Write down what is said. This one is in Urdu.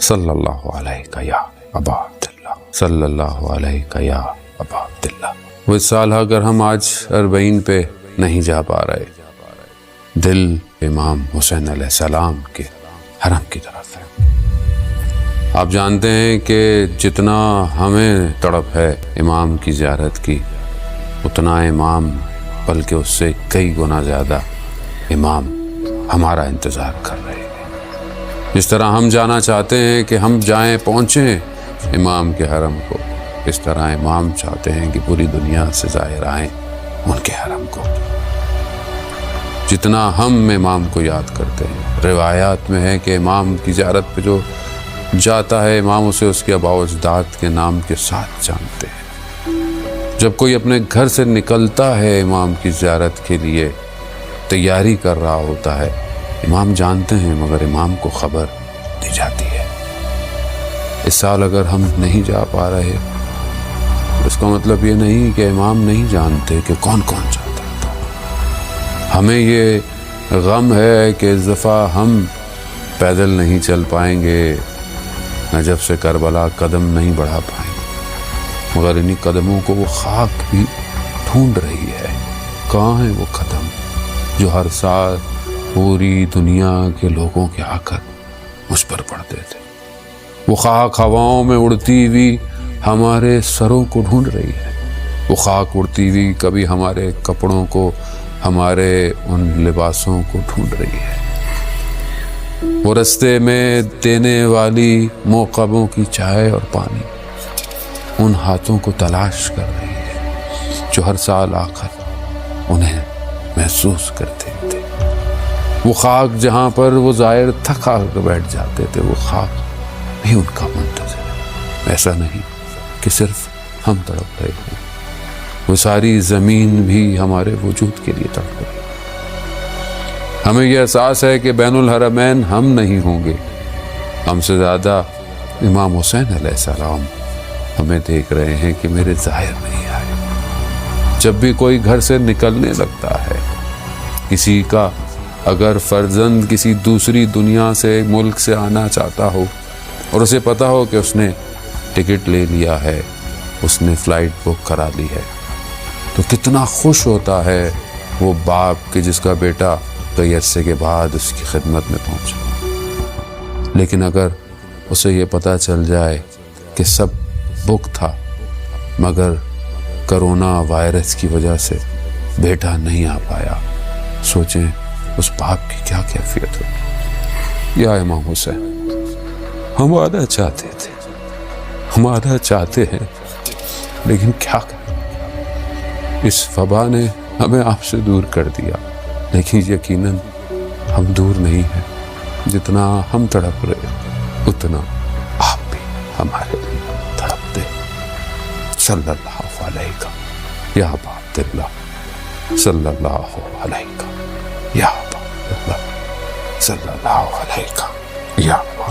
صلی اللہ علیہ یا ابا عبداللہ، صلی اللہ علیہ یا ابا عبداللہ۔ وہ سال اگر ہم آج 40 پہ نہیں جا پا رہے، دل امام حسین علیہ السلام کے حرم کی طرف ہے۔ آپ جانتے ہیں کہ جتنا ہمیں تڑپ ہے امام کی زیارت کی، اتنا امام بلکہ اس سے کئی گنا زیادہ امام ہمارا انتظار کر رہے ہیں۔ جس طرح ہم جانا چاہتے ہیں کہ ہم جائیں، پہنچیں امام کے حرم کو، اس طرح امام چاہتے ہیں کہ پوری دنیا سے زائر آئیں ان کے حرم کو۔ جتنا ہم امام کو یاد کرتے ہیں، روایات میں ہے کہ امام کی زیارت پہ جو جاتا ہے، امام اسے اس کے آباء و اجداد کے نام کے ساتھ جانتے ہیں۔ جب کوئی اپنے گھر سے نکلتا ہے امام کی زیارت کے لیے، تیاری کر رہا ہوتا ہے، امام جانتے ہیں مگر امام کو خبر دی جاتی ہے۔ اس سال اگر ہم نہیں جا پا رہے، اس کا مطلب یہ نہیں کہ امام نہیں جانتے کہ کون کون جاتا تھا۔ ہمیں یہ غم ہے کہ اس دفعہ ہم پیدل نہیں چل پائیں گے، نجف سے کربلا قدم نہیں بڑھا پائیں گے، مگر انہی قدموں کو وہ خاک بھی ڈھونڈ رہی ہے۔ کہاں ہے وہ قدم جو ہر سال پوری دنیا کے لوگوں کے آ کر مجھ پر پڑتے تھے؟ وہ خاک ہواؤں میں اڑتی ہوئی ہمارے سروں کو ڈھونڈ رہی ہے۔ وہ خاک اڑتی ہوئی کبھی ہمارے کپڑوں کو، ہمارے ان لباسوں کو ڈھونڈ رہی ہے۔ وہ رستے میں دینے والی موقبوں کی چائے اور پانی ان ہاتھوں کو تلاش کر رہی ہے جو ہر سال آ کر انہیں محسوس کرتے تھے۔ وہ خاک جہاں پر وہ زائر تھکا کر بیٹھ جاتے تھے، وہ خاک بھی ان کا منتظر ہے۔ ایسا نہیں کہ صرف ہم تڑپ رہے ہیں، وہ ساری زمین بھی ہمارے وجود کے لیے تڑپ رہی ہے۔ ہمیں یہ احساس ہے کہ بین الحرمین ہم نہیں ہوں گے، ہم سے زیادہ امام حسین علیہ السلام ہمیں دیکھ رہے ہیں کہ میرے ظاہر نہیں آئے۔ جب بھی کوئی گھر سے نکلنے لگتا ہے، کسی کا اگر فرزند کسی دوسری دنیا سے، ملک سے آنا چاہتا ہو اور اسے پتا ہو کہ اس نے ٹکٹ لے لیا ہے، اس نے فلائٹ بک کرا لی ہے، تو کتنا خوش ہوتا ہے وہ باپ کہ جس کا بیٹا کئی عرصے کے بعد اس کی خدمت میں پہنچا۔ لیکن اگر اسے یہ پتہ چل جائے کہ سب بک تھا مگر کرونا وائرس کی وجہ سے بیٹا نہیں آ پایا، سوچیں اس باپ کی کیا کیفیت ہوگی۔ یا امام حسین، ہم آنا چاہتے تھے، ہم آنا چاہتے ہیں، لیکن کیا کریں، اس وبا نے ہمیں آپ سے دور کر دیا۔ لیکن یقیناً ہم دور نہیں ہیں، جتنا ہم تڑپ رہے اتنا آپ بھی ہمارے لیے تڑپتے۔ صلی اللہ علیہ یا ابا عبداللہ، صلی اللہ علیہ یا ابا عبداللہ، صلی اللہ علیہ یا ابا